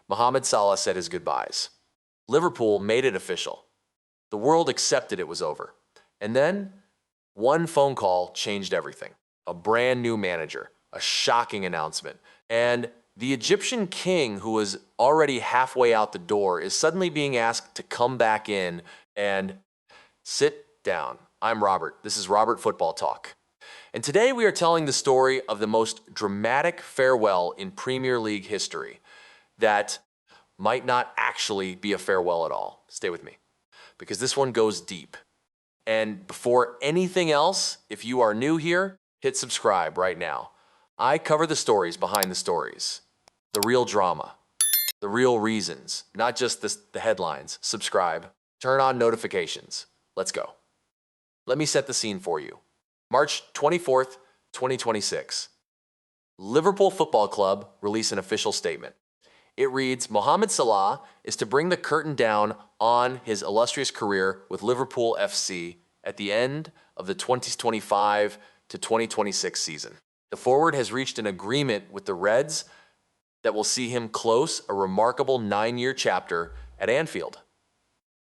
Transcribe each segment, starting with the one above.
Mohamed Salah said his goodbyes. Liverpool made it official. The world accepted it was over. And then, one phone call changed everything. A brand new manager, a shocking announcement, and the Egyptian king, who was already halfway out the door, is suddenly being asked to come back in and sit down. I'm Robert. This is Robert Football Talk. And today we are telling the story of the most dramatic farewell in Premier League history that might not actually be a farewell at all. Stay with me, because this one goes deep. And before anything else, if you are new here, hit subscribe right now. I cover the stories behind the stories, the real drama, the real reasons, not just the headlines. Subscribe, turn on notifications. Let's go. Let me set the scene for you. March 24th, 2026. Liverpool Football Club release an official statement. It reads, Mohamed Salah is to bring the curtain down on his illustrious career with Liverpool FC at the end of the 2025 to 2026 season. The forward has reached an agreement with the Reds that will see him close a remarkable 9-year chapter at Anfield.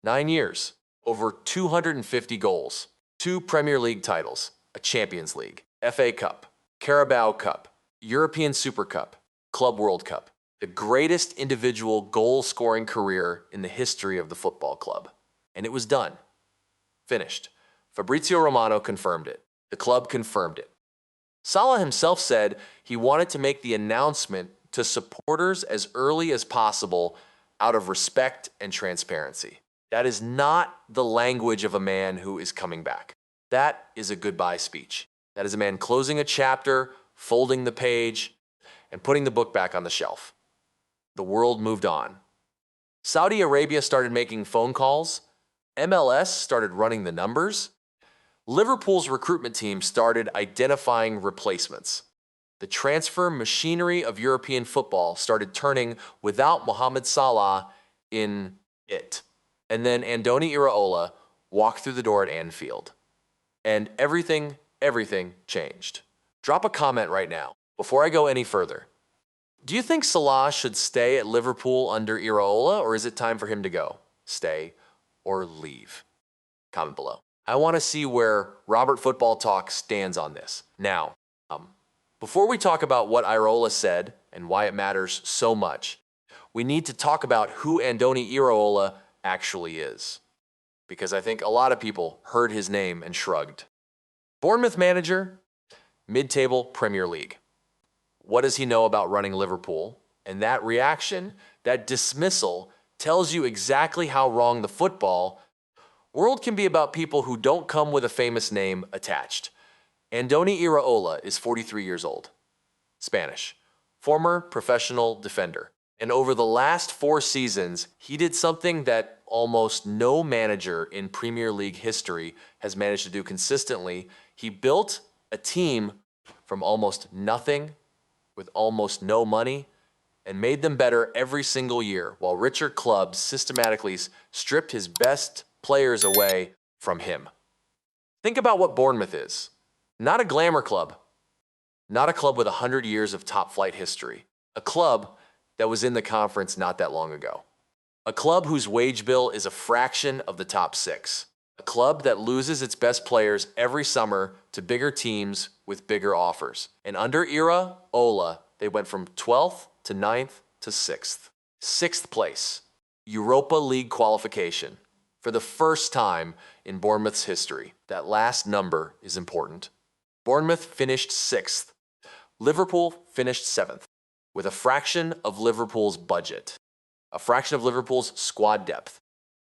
9 years, over 250 goals, 2 Premier League titles, a Champions League, FA Cup, Carabao Cup, European Super Cup, Club World Cup. The greatest individual goal-scoring career in the history of the football club. And it was done. Finished. Fabrizio Romano confirmed it. The club confirmed it. Salah himself said he wanted to make the announcement to supporters as early as possible out of respect and transparency. That is not the language of a man who is coming back. That is a goodbye speech. That is a man closing a chapter, folding the page, and putting the book back on the shelf. The world moved on. Saudi Arabia started making phone calls. MLS started running the numbers. Liverpool's recruitment team started identifying replacements. The transfer machinery of European football started turning without Mohamed Salah in it. And then Andoni Iraola walked through the door at Anfield. And everything changed. Drop a comment right now before I go any further. Do you think Salah should stay at Liverpool under Iraola, or is it time for him to go? Stay or leave? Comment below. I want to see where Robert Football Talk stands on this. Now, before we talk about what Iraola said and why it matters so much, we need to talk about who Andoni Iraola actually is, because I think a lot of people heard his name and shrugged. Bournemouth manager, mid-table Premier League. What does he know about running Liverpool? And that reaction, that dismissal, tells you exactly how wrong the football world can be about people who don't come with a famous name attached. Andoni Iraola is 43 years old, Spanish, former professional defender. And over the last 4 seasons, he did something that almost no manager in Premier League history has managed to do consistently. He built a team from almost nothing, with almost no money, and made them better every single year, while richer clubs systematically stripped his best players away from him. Think about what Bournemouth is. Not a glamour club. Not a club with 100 years of top-flight history. A club that was in the conference not that long ago. A club whose wage bill is a fraction of the top 6. A club that loses its best players every summer to bigger teams with bigger offers. And under Iraola, they went from 12th to 9th to 6th. 6th place, Europa League qualification. For the first time in Bournemouth's history. That last number is important. Bournemouth finished 6th. Liverpool finished 7th, with a fraction of Liverpool's budget, a fraction of Liverpool's squad depth,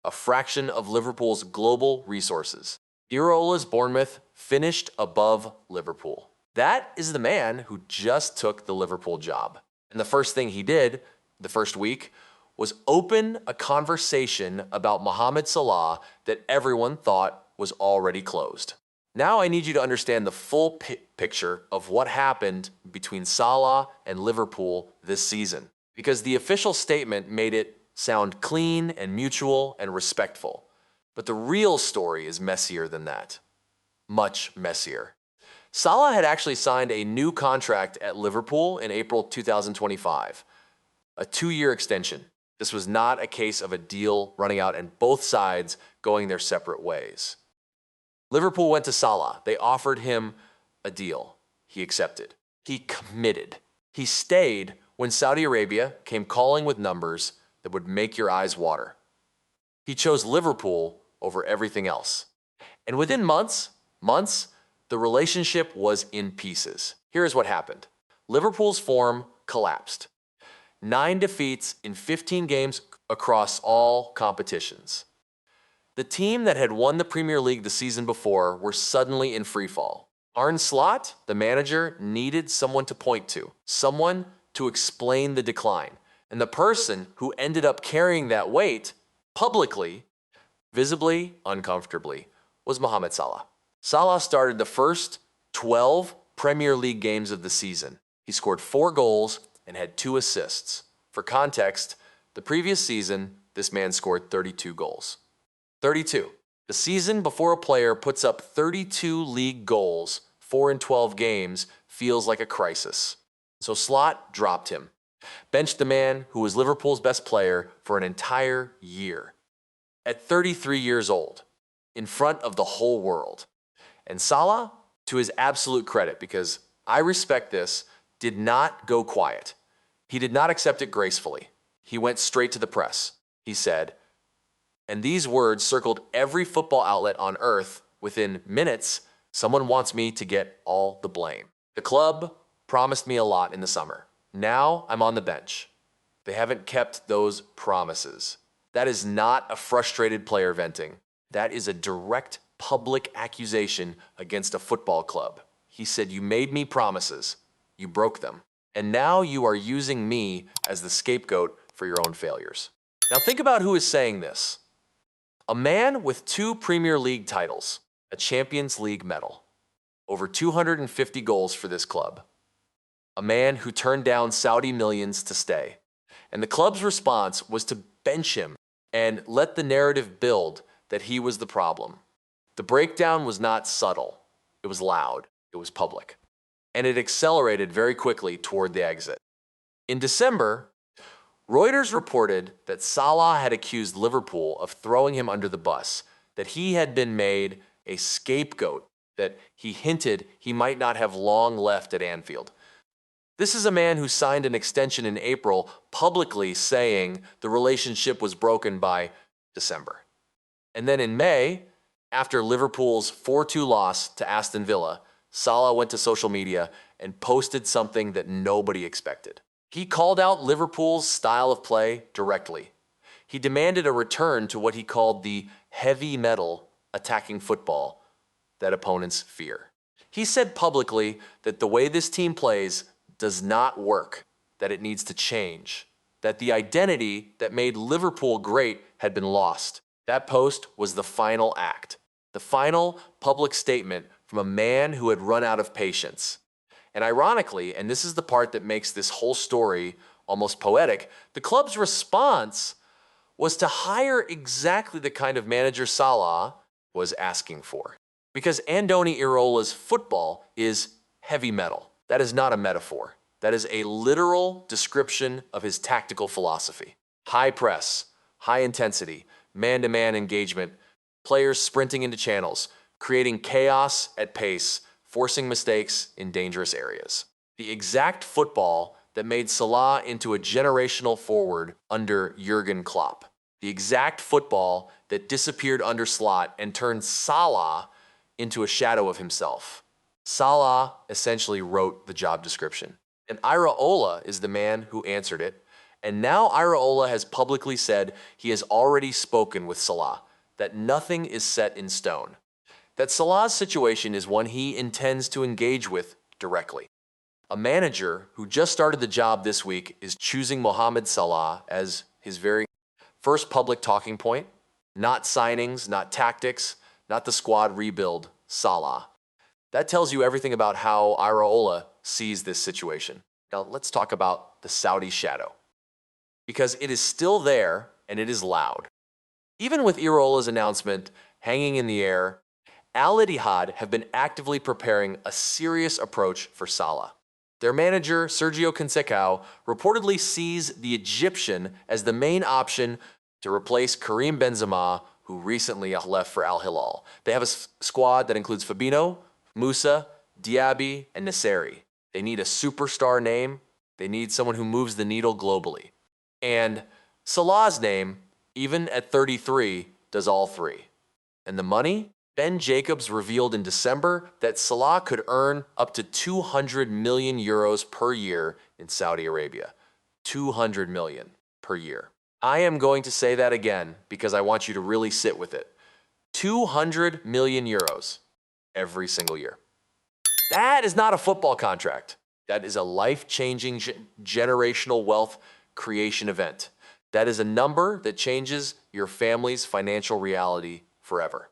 a fraction of Liverpool's global resources. Iraola's Bournemouth finished above Liverpool. That is the man who just took the Liverpool job. And the first thing he did, the first week, was open a conversation about Mohamed Salah that everyone thought was already closed. Now I need you to understand the full picture of what happened between Salah and Liverpool this season, because the official statement made it sound clean and mutual and respectful. But the real story is messier than that. Much messier. Salah had actually signed a new contract at Liverpool in April 2025. a 2-year extension. This was not a case of a deal running out and both sides going their separate ways. Liverpool went to Salah. They offered him a deal. He accepted. He committed. He stayed when Saudi Arabia came calling with numbers that would make your eyes water. He chose Liverpool over everything else. And within months, the relationship was in pieces. Here's what happened. Liverpool's form collapsed. 9 defeats in 15 games across all competitions. The team that had won the Premier League the season before were suddenly in freefall. Arne Slot, the manager, needed someone to point to, someone to explain the decline. And the person who ended up carrying that weight publicly, visibly, uncomfortably, was Mohamed Salah. Salah started the first 12 Premier League games of the season. He scored 4 goals and had 2 assists. For context, the previous season, this man scored 32 goals. 32. The season before a player puts up 32 league goals, 4 in 12 games, feels like a crisis. So Slot dropped him. Benched the man who was Liverpool's best player for an entire year. At 33 years old, in front of the whole world. And Salah, to his absolute credit, because I respect this, did not go quiet. He did not accept it gracefully. He went straight to the press. He said, and these words circled every football outlet on earth. Within minutes, someone wants me to get all the blame. The club promised me a lot in the summer. Now I'm on the bench. They haven't kept those promises. That is not a frustrated player venting. That is a direct public accusation against a football club. He said, you made me promises. You broke them. And now you are using me as the scapegoat for your own failures. Now think about who is saying this. A man with 2 Premier League titles, a Champions League medal, over 250 goals for this club. A man who turned down Saudi millions to stay. And the club's response was to bench him and let the narrative build that he was the problem. The breakdown was not subtle. It was loud. It was public. And it accelerated very quickly toward the exit. In December, Reuters reported that Salah had accused Liverpool of throwing him under the bus, that he had been made a scapegoat, that he hinted he might not have long left at Anfield. This is a man who signed an extension in April, publicly saying the relationship was broken by December. And then in May, after Liverpool's 4-2 loss to Aston Villa, Salah went to social media and posted something that nobody expected. He called out Liverpool's style of play directly. He demanded a return to what he called the heavy metal attacking football that opponents fear. He said publicly that the way this team plays does not work, that it needs to change, that the identity that made Liverpool great had been lost. That post was the final act, the final public statement from a man who had run out of patience. And ironically, and this is the part that makes this whole story almost poetic, the club's response was to hire exactly the kind of manager Salah was asking for. Because Andoni Iraola's football is heavy metal. That is not a metaphor. That is a literal description of his tactical philosophy. High press, high intensity, man-to-man engagement, players sprinting into channels, creating chaos at pace, forcing mistakes in dangerous areas. The exact football that made Salah into a generational forward under Jurgen Klopp. The exact football that disappeared under Slot and turned Salah into a shadow of himself. Salah essentially wrote the job description. And Iraola is the man who answered it. And now Iraola has publicly said he has already spoken with Salah, that nothing is set in stone. That Salah's situation is one he intends to engage with directly. A manager who just started the job this week is choosing Mohamed Salah as his very first public talking point. Not signings, not tactics, not the squad rebuild, Salah. That tells you everything about how Iraola sees this situation. Now let's talk about the Saudi shadow. Because it is still there and it is loud. Even with Iraola's announcement hanging in the air, Al Ittihad have been actively preparing a serious approach for Salah. Their manager, Sergio Conceição, reportedly sees the Egyptian as the main option to replace Karim Benzema, who recently left for Al Hilal. They have a squad that includes Fabinho, Musa, Diaby, and Nasseri. They need a superstar name. They need someone who moves the needle globally. And Salah's name, even at 33, does all three. And the money? Ben Jacobs revealed in December that Salah could earn up to 200 million euros per year in Saudi Arabia. 200 million per year. I am going to say that again because I want you to really sit with it. 200 million euros every single year. That is not a football contract. That is a life-changing generational wealth creation event. That is a number that changes your family's financial reality forever.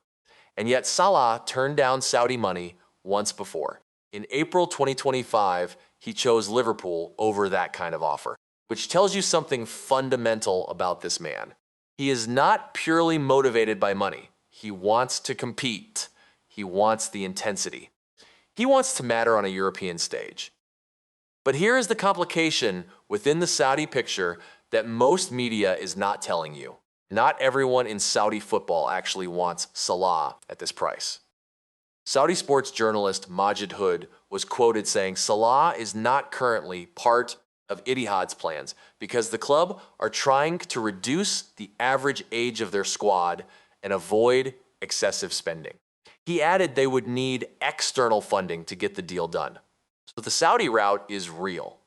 And yet Salah turned down Saudi money once before. In April 2025, he chose Liverpool over that kind of offer, which tells you something fundamental about this man. He is not purely motivated by money. He wants to compete. He wants the intensity. He wants to matter on a European stage. But here is the complication within the Saudi picture that most media is not telling you. Not everyone in Saudi football actually wants Salah at this price. Saudi sports journalist Majid Hood was quoted saying Salah is not currently part of Ittihad's plans because the club are trying to reduce the average age of their squad and avoid excessive spending. He added they would need external funding to get the deal done. So the Saudi route is real,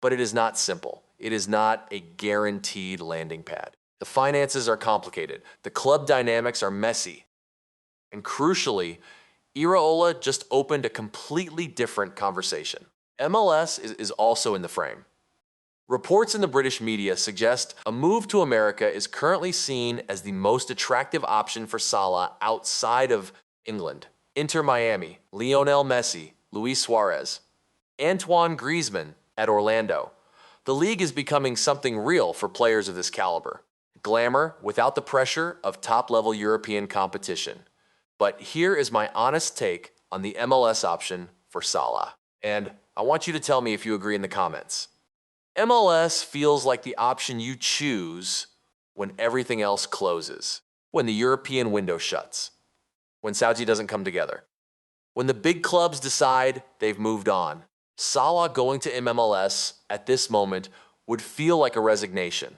but it is not simple. It is not a guaranteed landing pad. The finances are complicated. The club dynamics are messy. And crucially, Iraola just opened a completely different conversation. MLS is also in the frame. Reports in the British media suggest a move to America is currently seen as the most attractive option for Salah outside of England. Inter Miami, Lionel Messi, Luis Suarez, Antoine Griezmann at Orlando. The league is becoming something real for players of this caliber. Glamour without the pressure of top-level European competition. But here is my honest take on the MLS option for Salah. And I want you to tell me if you agree in the comments. MLS feels like the option you choose when everything else closes, when the European window shuts, when Saudi doesn't come together, when the big clubs decide they've moved on. Salah going to MLS at this moment would feel like a resignation,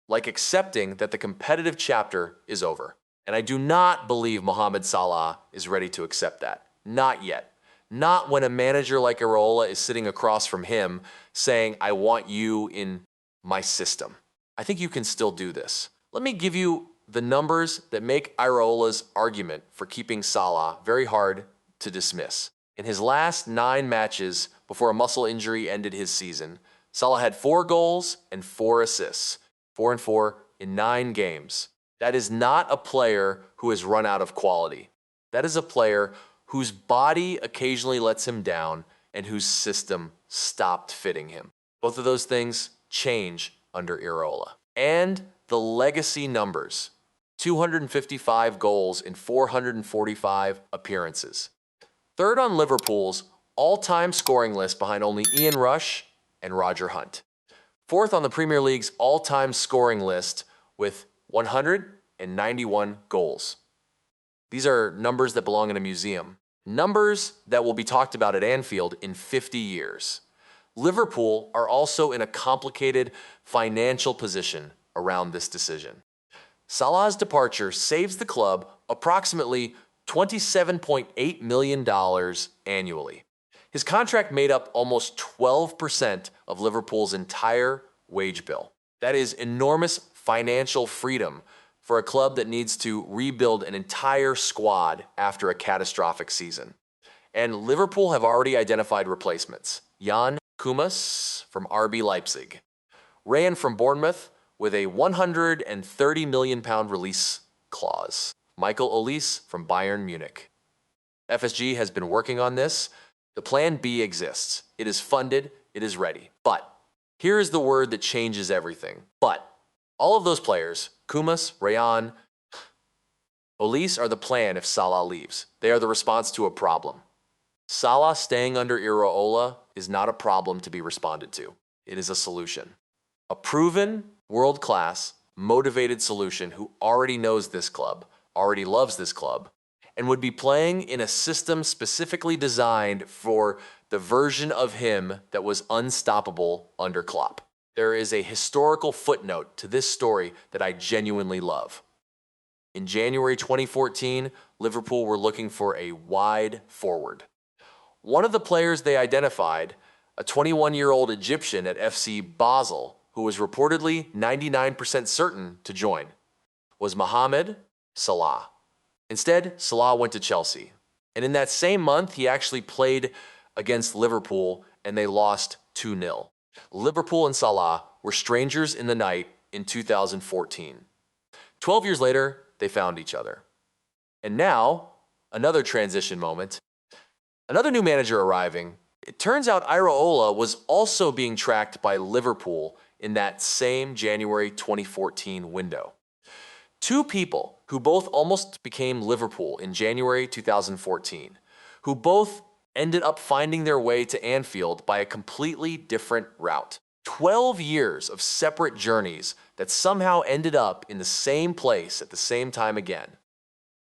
like accepting that the competitive chapter is over. And I do not believe Mohamed Salah is ready to accept that. Not yet. Not when a manager like Iraola is sitting across from him saying, I want you in my system. I think you can still do this. Let me give you the numbers that make Iraola's argument for keeping Salah very hard to dismiss. In his last 9 matches before a muscle injury ended his season, Salah had 4 goals and 4 assists. 4 and 4 in 9 games. That is not a player who has run out of quality. That is a player whose body occasionally lets him down and whose system stopped fitting him. Both of those things change under Iraola. And the legacy numbers. 255 goals in 445 appearances. Third on Liverpool's all-time scoring list behind only Ian Rush and Roger Hunt. Fourth on the Premier League's all-time scoring list with 191 goals. These are numbers that belong in a museum. Numbers that will be talked about at Anfield in 50 years. Liverpool are also in a complicated financial position around this decision. Salah's departure saves the club approximately $27.8 million annually. His contract made up almost 12% of Liverpool's entire wage bill. That is enormous financial freedom for a club that needs to rebuild an entire squad after a catastrophic season. And Liverpool have already identified replacements. Jan Kumas from RB Leipzig. Rayan from Bournemouth with a £130 million release clause. Michael Olise from Bayern Munich. FSG has been working on this. The plan B exists. It is funded. It is ready. But here is the word that changes everything. But all of those players, Kumas, Rayan, Olise, are the plan if Salah leaves. They are the response to a problem. Salah staying under Iraola is is not a problem to be responded to. It is a solution. A proven, world-class, motivated solution who already knows this club, already loves this club, and would be playing in a system specifically designed for the version of him that was unstoppable under Klopp. There is a historical footnote to this story that I genuinely love. In January 2014, Liverpool were looking for a wide forward. One of the players they identified, a 21-year-old Egyptian at FC Basel, who was reportedly 99% certain to join, was Mohamed Salah. Instead, Salah went to Chelsea. And in that same month, he actually played against Liverpool and they lost 2-0. Liverpool and Salah were strangers in the night in 2014. 12 years later, they found each other. And now, another transition moment. Another new manager arriving. It turns out Iraola was also being tracked by Liverpool in that same January 2014 window. Two people who both almost became Liverpool in January 2014, who both ended up finding their way to Anfield by a completely different route. 12 years of separate journeys that somehow ended up in the same place at the same time again.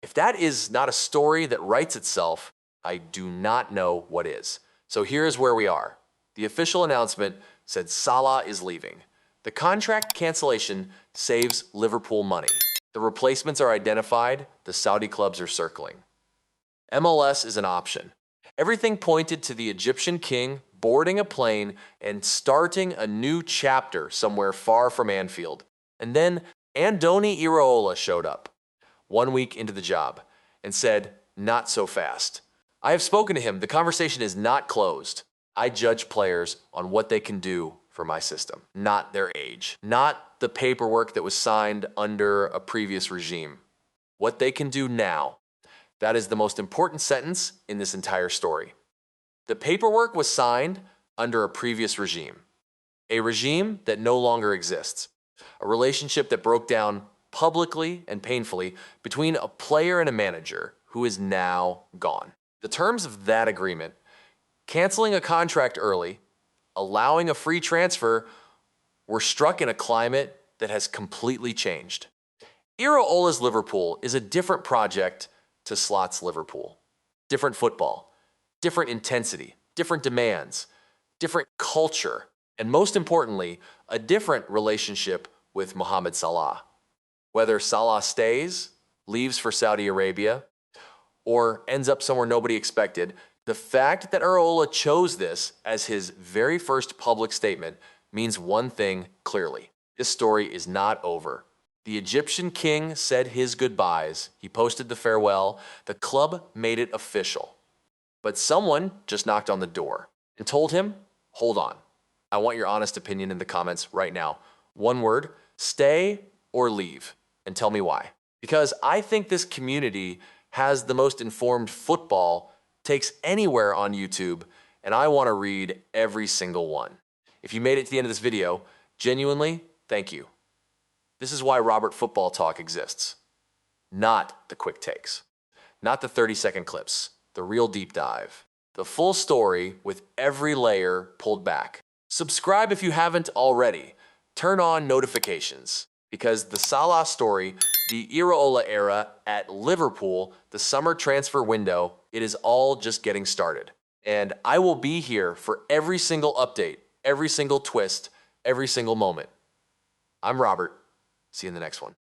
If that is not a story that writes itself, I do not know what is. So here's where we are. The official announcement said Salah is leaving. The contract cancellation saves Liverpool money. The replacements are identified, the Saudi clubs are circling. MLS is an option. Everything pointed to the Egyptian king boarding a plane and starting a new chapter somewhere far from Anfield. And then Andoni Iraola showed up 1 week into the job and said, "Not so fast. I have spoken to him. The conversation is not closed. I judge players on what they can do for my system, not their age, not the paperwork that was signed under a previous regime. What they can do now." That is the most important sentence in this entire story. The paperwork was signed under a previous regime, a regime that no longer exists, a relationship that broke down publicly and painfully between a player and a manager who is now gone. The terms of that agreement, canceling a contract early, allowing a free transfer, were struck in a climate that has completely changed. Iraola's Liverpool is a different project to Slot's Liverpool. Different football, different intensity, different demands, different culture, and most importantly, a different relationship with Mohamed Salah. Whether Salah stays, leaves for Saudi Arabia, or ends up somewhere nobody expected, the fact that Iraola chose this as his very first public statement means one thing clearly. This story is not over. The Egyptian king said his goodbyes. He posted the farewell. The club made it official. But someone just knocked on the door and told him, "Hold on. I want your honest opinion in the comments right now. One word, stay or leave, and tell me why." Because I think this community has the most informed football takes anywhere on YouTube, and I want to read every single one. If you made it to the end of this video, genuinely, thank you. This is why Robert Football Talk exists. Not the quick takes, not the 30-second clips, the real deep dive, the full story with every layer pulled back. Subscribe if you haven't already. Turn on notifications because the Salah story, the Iraola era at Liverpool, the summer transfer window, it is all just getting started. And I will be here for every single update, every single twist, every single moment. I'm Robert. See you in the next one.